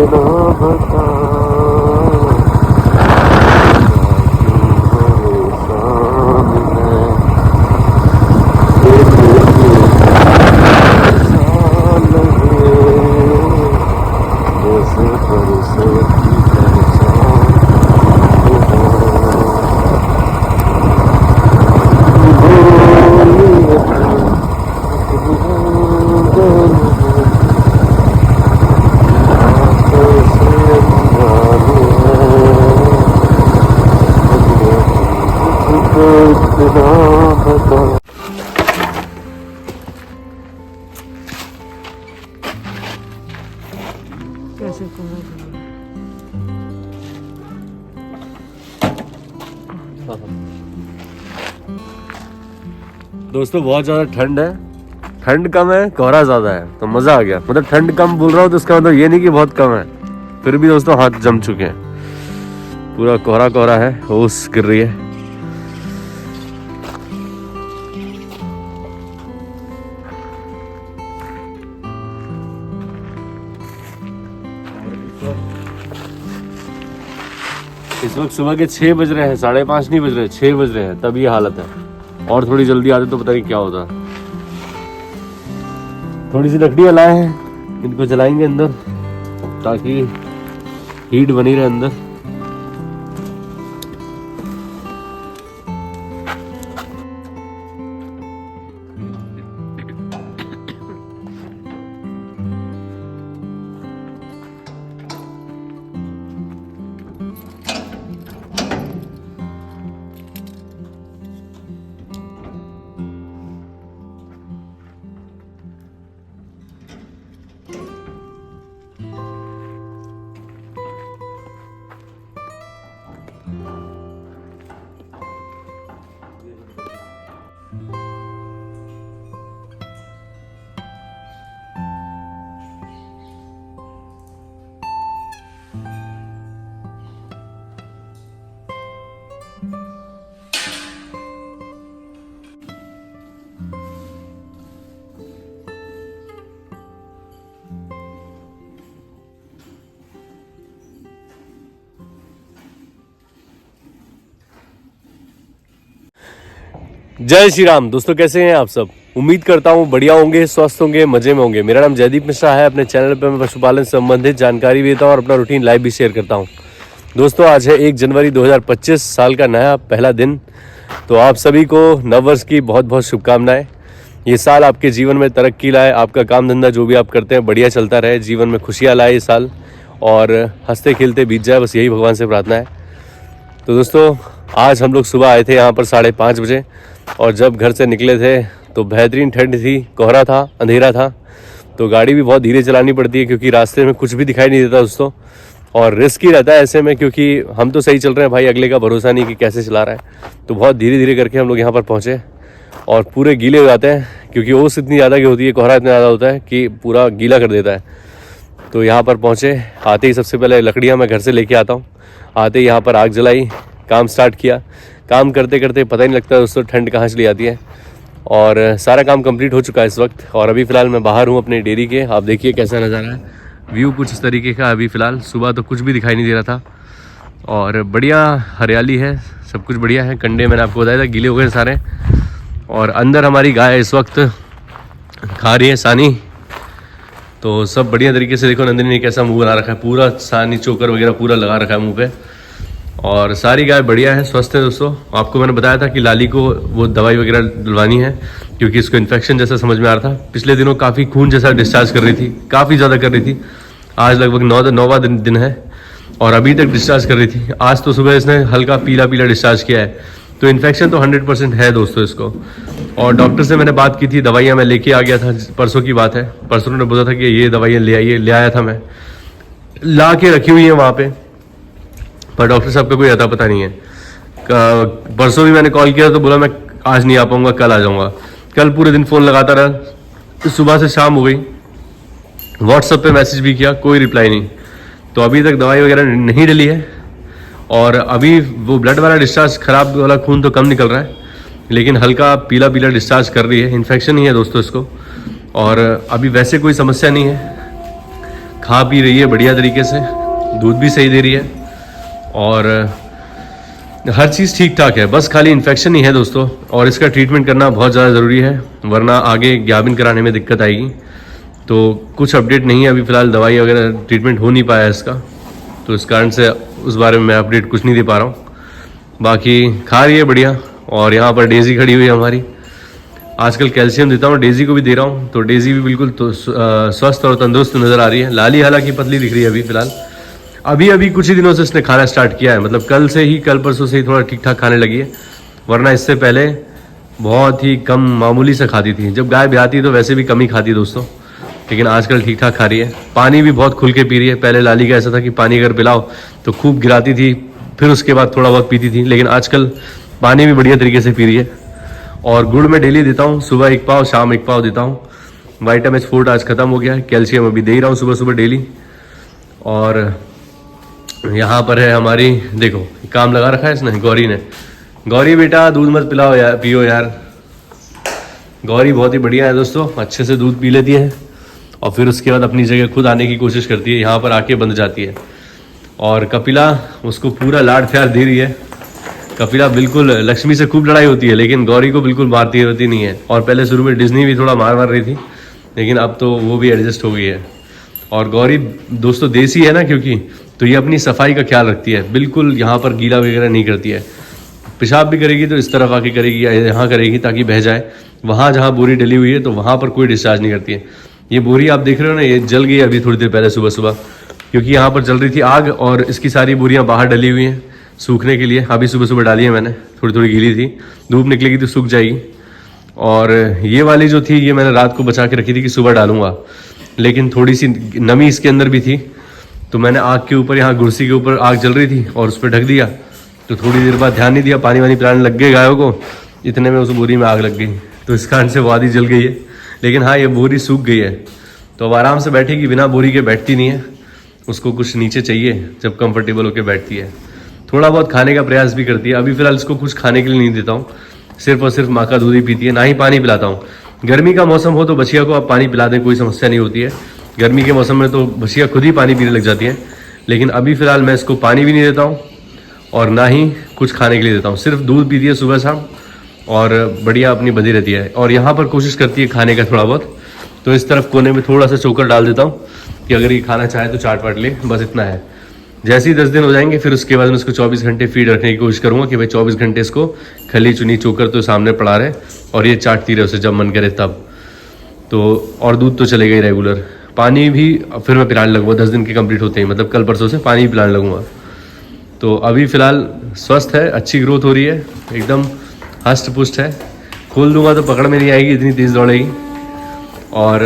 कैसे दोस्तों बहुत ज़्यादा ठंड है, ठंड कम है, कोहरा ज़्यादा है, तो मज़ा आ गया। मतलब ठंड कम बोल रहा हूँ तो इसका मतलब ये नहीं कि बहुत कम है, फिर भी दोस्तों हाथ जम चुके हैं। पूरा कोहरा कोहरा है, ओस गिर रही है। इस वक्त सुबह के 6 बज रहे हैं, 5:30 नहीं बज रहे, 6 बज रहे हैं, तब ये हालत है। और थोड़ी जल्दी आते तो पता नहीं क्या होता। थोड़ी सी लकड़ियाँ लाए हैं, इनको जलाएंगे अंदर ताकि हीट बनी रहे अंदर। जय श्री राम दोस्तों, कैसे हैं आप सब। उम्मीद करता हूँ बढ़िया होंगे, स्वस्थ होंगे, मजे में होंगे। मेरा नाम जयदीप मिश्रा है। अपने चैनल पर मैं पशुपालन संबंधित जानकारी भी देता हूँ और अपना रूटीन लाइव भी शेयर करता हूँ। दोस्तों आज है 1 जनवरी 2025 साल का नया पहला दिन। तो आप सभी को नववर्ष की बहुत बहुत शुभकामनाएं। ये साल आपके जीवन में तरक्की लाए, आपका काम धंधा जो भी आप करते हैं बढ़िया चलता रहे, जीवन में खुशियाँ लाए ये साल और हंसते खेलते बीत जाए, बस यही भगवान से प्रार्थना है। तो दोस्तों आज हम लोग सुबह आए थे यहाँ पर 5:30 बजे और जब घर से निकले थे तो बेहतरीन ठंड थी, कोहरा था, अंधेरा था। तो गाड़ी भी बहुत धीरे चलानी पड़ती है क्योंकि रास्ते में कुछ भी दिखाई नहीं देता दोस्तों, और रिस्क ही रहता है ऐसे में, क्योंकि हम तो सही चल रहे हैं भाई, अगले का भरोसा नहीं कि कैसे चला रहा है। तो बहुत धीरे धीरे करके हम लोग यहाँ पर पहुँचे और पूरे गीले हो जाते हैं क्योंकि ओस इतनी ज़्यादा की होती है, कोहरा इतना ज़्यादा होता है कि पूरा गीला कर देता है। तो यहाँ पर पहुँचे, आते ही सबसे पहले लकड़ियाँ मैं घर से लेके आता हूँ। आते ही यहाँ पर आग जलाई, काम स्टार्ट किया। काम करते करते पता ही नहीं लगता दोस्तों ठंड कहाँ चली जाती है। और सारा काम कंप्लीट हो चुका है इस वक्त, और अभी फ़िलहाल मैं बाहर हूँ अपने डेयरी के। आप देखिए कैसा नज़ारा है, व्यू कुछ इस तरीके का अभी फ़िलहाल। सुबह तो कुछ भी दिखाई नहीं दे रहा था और बढ़िया हरियाली है, सब कुछ बढ़िया है। कंडे मैंने आपको बताया था गीले हो गए सारे। और अंदर हमारी गाय इस वक्त खा रही है सानी। तो सब बढ़िया तरीके से, देखो नंदिनी ने कैसा मुँह बना रखा है, पूरा सानी चोकर वगैरह पूरा लगा रखा है मुँह पे। और सारी गाय बढ़िया है, स्वस्थ है दोस्तों। आपको मैंने बताया था कि लाली को वो दवाई वगैरह दिलवानी है क्योंकि इसको इन्फेक्शन जैसा समझ में आ रहा था। पिछले दिनों काफ़ी खून जैसा डिस्चार्ज कर रही थी, काफ़ी ज़्यादा कर रही थी। आज लगभग 9वां दिन है और अभी तक डिस्चार्ज कर रही थी। आज तो सुबह इसने हल्का पीला पीला डिस्चार्ज किया है। तो इन्फेक्शन तो 100% है दोस्तों इसको। और डॉक्टर से मैंने बात की थी, दवाइयाँ मैं लेके आ गया था, परसों की बात है। परसों ने बोला था कि ये दवाइयाँ ले आइए, ले आया था मैं, ला के रखी हुई है वहाँ पे, पर डॉक्टर साहब का कोई अता पता नहीं है। परसों भी मैंने कॉल किया तो बोला मैं आज नहीं आ पाऊँगा, कल आ जाऊँगा। कल पूरे दिन फ़ोन लगाता रहा, तो सुबह से शाम हो गई। व्हाट्सएप पे मैसेज भी किया, कोई रिप्लाई नहीं। तो अभी तक दवाई वगैरह नहीं डली है। और अभी वो ब्लड वाला डिस्चार्ज, ख़राब वाला खून तो कम निकल रहा है, लेकिन हल्का पीला पीला डिस्चार्ज कर रही है। इन्फेक्शन ही है दोस्तों इसको, और अभी वैसे कोई समस्या नहीं है। खा पी रही है बढ़िया तरीके से, दूध भी सही दे रही है और हर चीज़ ठीक ठाक है। बस खाली इन्फेक्शन ही है दोस्तों, और इसका ट्रीटमेंट करना बहुत ज़्यादा ज़रूरी है, वरना आगे ग्याबिन कराने में दिक्कत आएगी। तो कुछ अपडेट नहीं है अभी फ़िलहाल, दवाई वगैरह ट्रीटमेंट हो नहीं पाया इसका, तो इस कारण से उस बारे में मैं अपडेट कुछ नहीं दे पा रहा हूँ। बाकी खा रही है बढ़िया। और यहाँ पर डेज़ी खड़ी हुई है हमारी, आजकल कैल्शियम देता हूँ, डेज़ी को भी दे रहा हूँ, तो डेज़ी भी बिल्कुल तो स्वस्थ और तंदुरुस्त नज़र आ रही है। लाली हालांकि पतली दिख रही है अभी फ़िलहाल, अभी कुछ ही दिनों से इसने खाना स्टार्ट किया है, मतलब कल परसों से ही थोड़ा ठीक ठाक खाने लगी है, वरना इससे पहले बहुत ही कम मामूली से खाती थी। जब गाय ब्याती तो वैसे भी कम ही खाती दोस्तों, लेकिन आजकल ठीक ठाक खा रही है। पानी भी बहुत खुल के पी रही है। पहले लाली का ऐसा था कि पानी अगर पिलाओ तो खूब गिराती थी, फिर उसके बाद थोड़ा बहुत पीती थी, लेकिन आजकल पानी भी बढ़िया तरीके से पी रही है। और गुड़ मैं डेली देता हूँ, सुबह 1 पाव शाम 1 पाव देता हूँ। विटामिन फोर्ट आज ख़त्म हो गया है, कैल्शियम अभी दे ही रहा हूँ सुबह सुबह डेली। और यहाँ पर है हमारी, देखो काम लगा रखा है इसने, गौरी ने। गौरी बेटा दूध मत पिलाओ यार, पियो यार। गौरी बहुत ही बढ़िया है दोस्तों, अच्छे से दूध पी लेती है और फिर उसके बाद अपनी जगह खुद आने की कोशिश करती है, यहाँ पर आके बंध जाती है। और कपिला उसको पूरा लाड प्यार दे रही है। कपिला बिल्कुल, लक्ष्मी से खूब लड़ाई होती है लेकिन गौरी को बिल्कुल मारती होती नहीं है। और पहले शुरू में डिज्नी भी थोड़ा मार रही थी, लेकिन अब तो वो भी एडजस्ट हो गई है। और गौरी दोस्तों देसी है ना, क्योंकि तो ये अपनी सफाई का ख्याल रखती है, बिल्कुल यहाँ पर गीला वगैरह नहीं करती है। पेशाब भी करेगी तो इस तरफ आके करेगी या यहाँ करेगी ताकि बह जाए। वहाँ जहाँ बोरी डली हुई है तो वहाँ पर कोई डिस्चार्ज नहीं करती है। ये बोरी आप देख रहे हो ना, ये जल गई अभी थोड़ी देर पहले सुबह सुबह, क्योंकि यहाँ पर जल रही थी आग और इसकी सारी बोरियाँ बाहर डली हुई हैं सूखने के लिए। अभी सुबह सुबह डाली है मैंने, थोड़ी थोड़ी गीली थी, धूप निकलेगी तो सूख जाएगी। और ये वाली जो थी ये मैंने रात को बचा के रखी थी कि सुबह डालूंगा, लेकिन थोड़ी सी नमी इसके अंदर भी थी, तो मैंने आग के ऊपर, यहाँ कुर्सी के ऊपर आग जल रही थी और उस पर ढक दिया। तो थोड़ी देर बाद ध्यान नहीं दिया, पानी वानी पिलाने लग गए गायों को, इतने में उस बोरी में आग लग गई, तो इस कारण से वो आधी जल गई है। लेकिन हाँ, ये बोरी सूख गई है, तो अब आराम से बैठेगी, बिना बोरी के बैठती नहीं है। उसको कुछ नीचे चाहिए जब कंफर्टेबल होकर बैठती है। थोड़ा बहुत खाने का प्रयास भी करती है। अभी फिलहाल इसको कुछ खाने के लिए नहीं देता हूँ, सिर्फ और सिर्फ माँ का दूध ही पीती है, ना ही पानी पिलाता हूँ। गर्मी का मौसम हो तो बछिया को आप पानी पिला दें, कोई समस्या नहीं होती है। गर्मी के मौसम में तो बछिया खुद ही पानी पीने लग जाती है, लेकिन अभी फ़िलहाल मैं इसको पानी भी नहीं देता हूँ और ना ही कुछ खाने के लिए देता हूँ। सिर्फ दूध पीती है सुबह शाम और बढ़िया अपनी बंधी रहती है। और यहाँ पर कोशिश करती है खाने का थोड़ा बहुत, तो इस तरफ कोने में थोड़ा सा चोकर डाल देता हूँ कि अगर ये खाना चाहे तो चाट वाट ले, बस इतना है। जैसे ही 10 दिन हो जाएंगे फिर उसके बाद मैं इसको 24 घंटे फीड रखने की कोशिश करूँगा कि भाई 24 घंटे इसको खली चुनी चोकर तो सामने पड़ा रहे और ये चाटती रहे उसे जब मन करे तब। तो और दूध तो चलेगा ही रेगुलर, पानी भी फिर मैं पिलाने लगूंगा 10 दिन के कंप्लीट होते ही, मतलब कल परसों से पानी पिलाने लगूंगा। तो अभी फ़िलहाल स्वस्थ है, अच्छी ग्रोथ हो रही है, एकदम हष्ट पुष्ट है। खोल दूंगा तो पकड़ में नहीं आएगी, इतनी तेज़ दौड़ेगी। और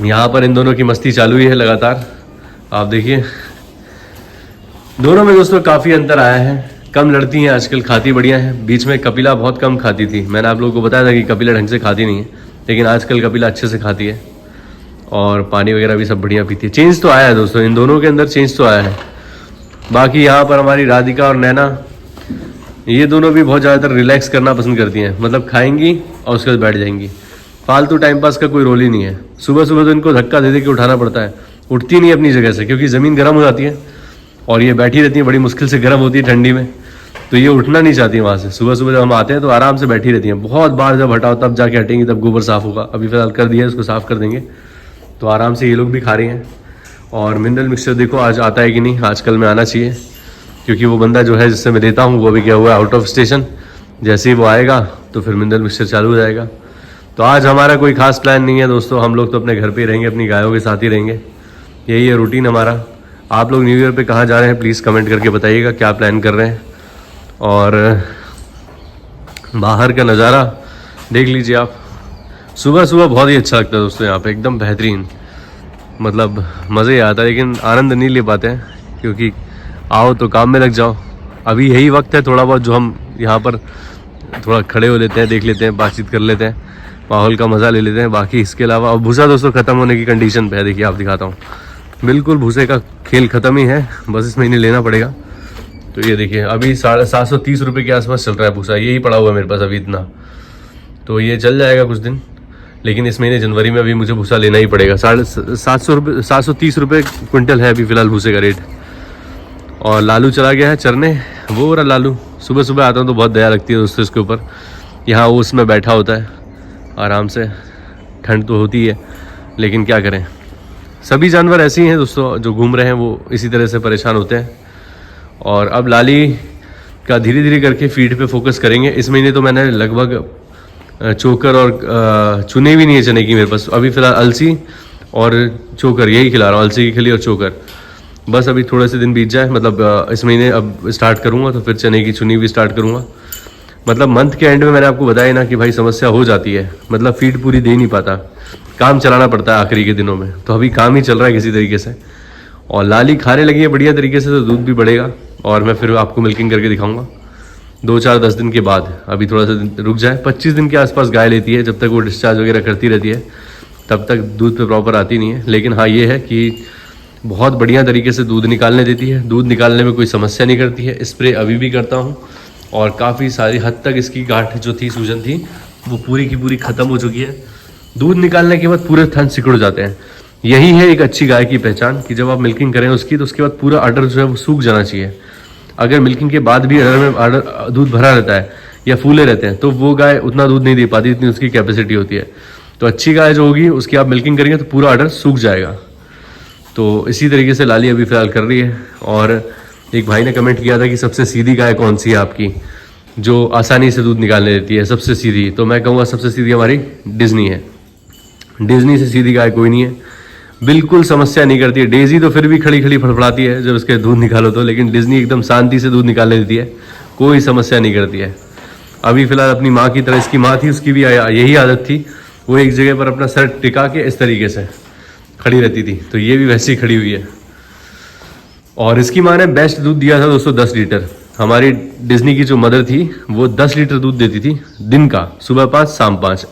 यहाँ पर इन दोनों की मस्ती चालू ही है लगातार, आप देखिए। दोनों में दोस्तों काफ़ी अंतर आया है, कम लड़ती हैं आजकल, खाती बढ़िया है। बीच में कपिला बहुत कम खाती थी, मैंने आप लोगों को बताया था कि कपिला ढंग से खाती नहीं है, लेकिन आजकल कपिला अच्छे से खाती है और पानी वगैरह भी सब बढ़िया पीती है। चेंज तो आया है दोस्तों, इन दोनों के अंदर चेंज तो आया है। बाकी यहाँ पर हमारी राधिका और नैना, ये दोनों भी बहुत ज़्यादातर रिलैक्स करना पसंद करती हैं, मतलब खाएंगी और उसके बाद बैठ जाएंगी। फालतू टाइम पास का कोई रोल ही नहीं है। सुबह सुबह तो इनको धक्का दे दे के उठाना पड़ता है, उठती नहीं अपनी जगह से, क्योंकि ज़मीन गर्म हो जाती है और ये बैठी रहती है, बड़ी मुश्किल से गर्म होती है ठंडी में, तो ये उठना नहीं चाहती वहाँ से। सुबह सुबह जब हम आते हैं तो आराम से बैठी रहती हैं, बहुत बार जब हटाओ तब जाके हटेंगी, तब गोबर साफ़ होगा। अभी फ़िलहाल कर दिया है, इसको साफ़ कर देंगे, तो आराम से ये लोग भी खा रही हैं। और मिनरल मिक्सचर देखो आज आता है कि नहीं, आजकल में आना चाहिए, क्योंकि वो बंदा जो है जिससे मैं देता हूँ वो अभी गया हुआ है आउट ऑफ स्टेशन। जैसे ही वो आएगा तो फिर मिनरल मिक्सचर चालू हो जाएगा। तो आज हमारा कोई खास प्लान नहीं है दोस्तों, हम लोग तो अपने घर पे ही रहेंगे, अपनी गायों के साथ ही रहेंगे, यही है रूटीन हमारा। आप लोग न्यू ईयर पे कहाँ जा रहे हैं प्लीज़ कमेंट करके बताइएगा, क्या प्लान कर रहे हैं। और बाहर का नज़ारा देख लीजिए आप, सुबह सुबह बहुत ही अच्छा लगता है दोस्तों, यहाँ पे एकदम बेहतरीन, मतलब मज़े ही आता है। लेकिन आनंद नहीं ले पाते हैं, क्योंकि आओ तो काम में लग जाओ। अभी यही वक्त है थोड़ा बहुत जो हम यहाँ पर थोड़ा खड़े हो लेते हैं, देख लेते हैं, बातचीत कर लेते हैं, माहौल का मज़ा ले लेते हैं। बाकी इसके अलावा अब भूसा दोस्तों ख़त्म होने की कंडीशन पे है, देखिए आप दिखाता हूँ, बिल्कुल भूसे का खेल ख़त्म ही है, बस इस महीने लेना पड़ेगा। तो ये देखिए अभी 730 रुपये के आसपास चल रहा है भूसा, यही पड़ा हुआ है मेरे पास अभी इतना, तो ये चल जाएगा कुछ दिन। लेकिन इस महीने जनवरी में अभी मुझे भूसा लेना ही पड़ेगा। 730 रुपये क्विंटल है अभी फ़िलहाल भूसे का रेट। और लालू चला गया है चरने, वो रहा लालू। सुबह सुबह आता हूँ तो बहुत दया लगती है दोस्तों इसके ऊपर। यहाँ वो उसमें बैठा होता है आराम से, ठंड तो होती है लेकिन क्या करें, सभी जानवर ऐसे ही हैं दोस्तों, जो घूम रहे हैं वो इसी तरह से परेशान होते हैं। और अब लाली का धीरे धीरे करके फीड पे फोकस करेंगे। इस महीने तो मैंने लगभग चोकर और चुने भी नहीं है चने की मेरे पास। अभी फ़िलहाल अलसी और चोकर यही खिला रहा हूँ, अलसी की खिली और चोकर। बस अभी थोड़े से दिन बीत जाए, मतलब इस महीने अब स्टार्ट करूँगा तो फिर चने की चुनी भी स्टार्ट करूँगा। मतलब मंथ के एंड में मैंने आपको बताया ना कि भाई समस्या हो जाती है, मतलब फीड पूरी दे नहीं पाता, काम चलाना पड़ता है आखिरी के दिनों में। तो अभी काम ही चल रहा है किसी तरीके से। और लाली खाने लगी है बढ़िया तरीके से, तो दूध भी बढ़ेगा और मैं फिर आपको मिल्किंग करके दिखाऊंगा 2-4-10 दिन के बाद। अभी थोड़ा सा रुक जाए, 25 दिन के आसपास गाय लेती है। जब तक वो डिस्चार्ज वगैरह करती रहती है तब तक दूध पे प्रॉपर आती नहीं है। लेकिन हाँ ये है कि बहुत बढ़िया तरीके से दूध निकालने देती है, दूध निकालने में कोई समस्या नहीं करती है। स्प्रे अभी भी करता हूँ और काफ़ी सारी हद तक इसकी गांठ जो थी, सूजन थी, वो पूरी की पूरी ख़त्म हो चुकी है। दूध निकालने के बाद पूरे थन सिकुड़ जाते हैं। यही है एक अच्छी गाय की पहचान कि जब आप मिल्किंग करें उसकी तो उसके बाद पूरा अडर जो है वो सूख जाना चाहिए। अगर मिल्किंग के बाद भी अडर में दूध भरा रहता है या फूले रहते हैं तो वो गाय उतना दूध नहीं दे पाती जितनी उसकी कैपेसिटी होती है। तो अच्छी गाय जो होगी उसकी आप मिल्किंग करेंगे तो पूरा अडर सूख जाएगा। तो इसी तरीके से लाली अभी फ़िलहाल कर रही है। और एक भाई ने कमेंट किया था कि सबसे सीधी गाय कौन सी है आपकी, जो आसानी से दूध निकालने देती है सबसे सीधी। तो मैं कहूँगा सबसे सीधी हमारी डिज्नी है। डिज्नी से सीधी गाय कोई नहीं है, बिल्कुल समस्या नहीं करती है। डेजी तो फिर भी खड़ी खड़ी फड़फड़ाती है जब उसके दूध निकालो तो, लेकिन डिज्नी एकदम शांति से दूध निकालने देती है, कोई समस्या नहीं करती है। अभी फ़िलहाल अपनी माँ की तरह, इसकी माँ थी उसकी भी यही आदत थी, वो एक जगह पर अपना सर टिका के इस तरीके से खड़ी रहती थी, तो ये भी वैसी खड़ी हुई है। और इसकी माँ ने बेस्ट दूध दिया था दोस्तों 10 लीटर। हमारी डिज्नी की जो मदर थी वो 10 लीटर दूध देती थी दिन का, सुबह 5 शाम 5।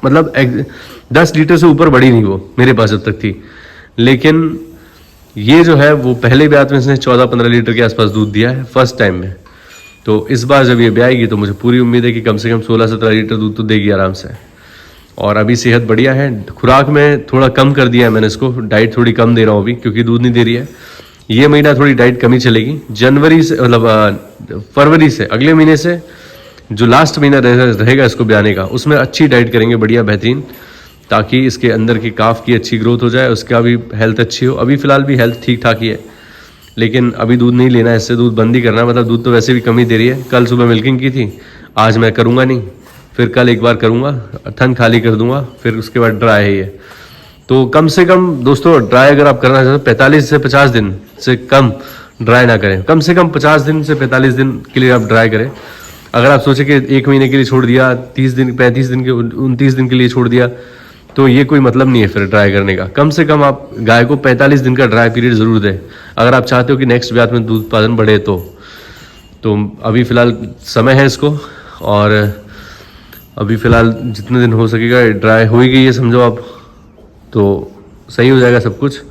मतलब 10 लीटर से ऊपर बढ़ी नहीं वो मेरे पास जब तक थी। लेकिन ये जो है वो पहले ब्याह में इसने 14-15 लीटर के आसपास दूध दिया है फर्स्ट टाइम में। तो इस बार जब ये ब्याएगी तो मुझे पूरी उम्मीद है कि कम से कम 16-17 लीटर दूध तो देगी आराम से। और अभी सेहत बढ़िया है। खुराक में थोड़ा कम कर दिया है मैंने इसको, डाइट थोड़ी कम दे रहा हूँ अभी क्योंकि दूध नहीं दे रही है। ये महीना थोड़ी डाइट कमी चलेगी। जनवरी से मतलब फरवरी से, अगले महीने से जो लास्ट महीना रहेगा इसको ब्याने का, उसमें अच्छी डाइट करेंगे बढ़िया बेहतरीन, ताकि इसके अंदर की काफ की अच्छी ग्रोथ हो जाए, उसका भी हेल्थ अच्छी हो। अभी फ़िलहाल भी हेल्थ ठीक ठाक ही है, लेकिन अभी दूध नहीं लेना है इससे, दूध बंद ही करना है। मतलब दूध तो वैसे भी कमी दे रही है। कल सुबह मिल्किंग की थी, आज मैं करूँगा नहीं, फिर कल एक बार करूँगा, थन खाली कर दूंगा, फिर उसके बाद ड्राई है ये। तो कम से कम दोस्तों ड्राई अगर आप करना चाहते हो 45 से 50 दिन से कम ड्राई ना करें। कम से कम 50 दिन से 45 दिन के लिए आप ड्राई करें। अगर आप सोचें कि 1 महीने के लिए छोड़ दिया, 30 दिन 35 दिन के 29 दिन के लिए छोड़ दिया, तो ये कोई मतलब नहीं है फिर ड्राई करने का। कम से कम आप गाय को 45 दिन का ड्राई पीरियड ज़रूर दें अगर आप चाहते हो कि नेक्स्ट ब्याह में दूध उत्पादन बढ़े। तो अभी फ़िलहाल समय है इसको, और अभी फ़िलहाल जितने दिन हो सकेगा ड्राई हो ही गई है समझो आप, तो सही हो जाएगा सब कुछ।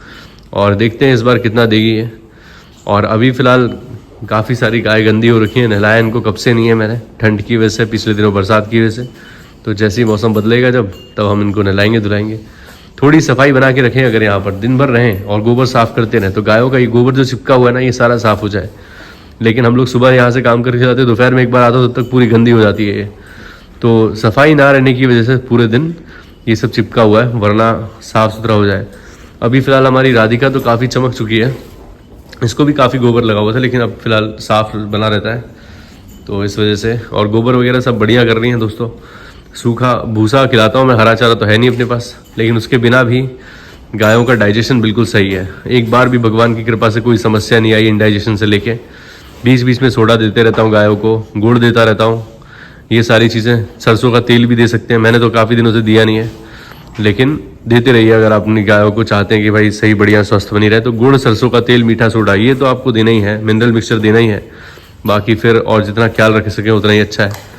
और देखते हैं इस बार कितना देगी ये। और अभी फ़िलहाल काफ़ी सारी गाय गंदी हो रखी है, नहलाया इनको कब से नहीं है मैंने, ठंड की वजह से, पिछले दिनों बरसात की वजह से। तो जैसे ही मौसम बदलेगा जब, तब हम इनको नहलाएंगे धुलाएंगे। थोड़ी सफाई बना के रखें अगर यहाँ पर दिन भर रहें और गोबर साफ़ करते रहें, तो गायों का ये गोबर जो चिपका हुआ है ना ये सारा साफ़ हो जाए। लेकिन हम लोग सुबह यहाँ से काम करके जाते हैं, दोपहर में एक बार आता हूँ, तब तक पूरी गंदी हो जाती है ये। तो सफाई ना रहने की वजह से पूरे दिन ये सब चिपका हुआ है, वरना साफ़ सुथरा हो जाए। अभी फ़िलहाल हमारी राधिका तो काफ़ी चमक चुकी है, इसको भी काफ़ी गोबर लगा हुआ था, लेकिन अब फ़िलहाल साफ़ बना रहता है तो इस वजह से। और गोबर वगैरह सब बढ़िया कर रही हैं दोस्तों। सूखा भूसा खिलाता हूँ मैं, हरा चारा तो है नहीं अपने पास, लेकिन उसके बिना भी गायों का डाइजेशन बिल्कुल सही है। एक बार भी भगवान की कृपा से कोई समस्या नहीं आई इंडाइजेशन से लेके। बीच बीच में सोडा देते रहता हूँ गायों को, गुड़ देता रहता हूँ, ये सारी चीज़ें। सरसों का तेल भी दे सकते हैं, मैंने तो काफ़ी दिनों से दिया नहीं है, लेकिन देते रहिए अगर आप अपनी गायों को चाहते हैं कि भाई सही बढ़िया स्वस्थ बनी रहे। तो गुड़, सरसों का तेल, मीठा सोडा, ये तो आपको देना ही है, मिनरल मिक्सचर देना ही है। बाकी फिर और जितना ख्याल रख सकें उतना ही अच्छा है।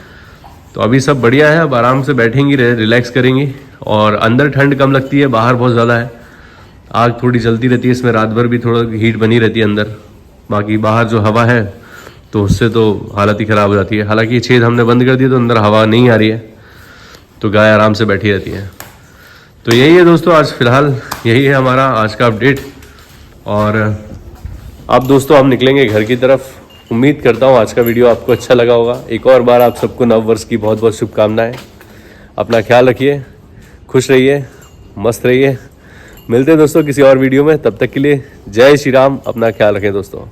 तो अभी सब बढ़िया है, अब आराम से बैठेंगी, रिलैक्स करेंगी। और अंदर ठंड कम लगती है, बाहर बहुत ज़्यादा है। आग थोड़ी जलती रहती है इसमें, रात भर भी थोड़ा हीट बनी रहती है अंदर। बाकी बाहर जो हवा है तो उससे तो हालत ही ख़राब हो जाती है। हालांकि ये छेद हमने बंद कर दिया तो अंदर हवा नहीं आ रही है, तो गाय आराम से बैठी रहती है। तो यही है दोस्तों, आज फिलहाल यही है हमारा आज का अपडेट। और अब दोस्तों हम निकलेंगे घर की तरफ। उम्मीद करता हूँ आज का वीडियो आपको अच्छा लगा होगा। एक और बार आप सबको नव वर्ष की बहुत बहुत शुभकामनाएं। अपना ख्याल रखिए, खुश रहिए, मस्त रहिए। मिलते हैं दोस्तों किसी और वीडियो में, तब तक के लिए जय श्री राम। अपना ख्याल रखें दोस्तों।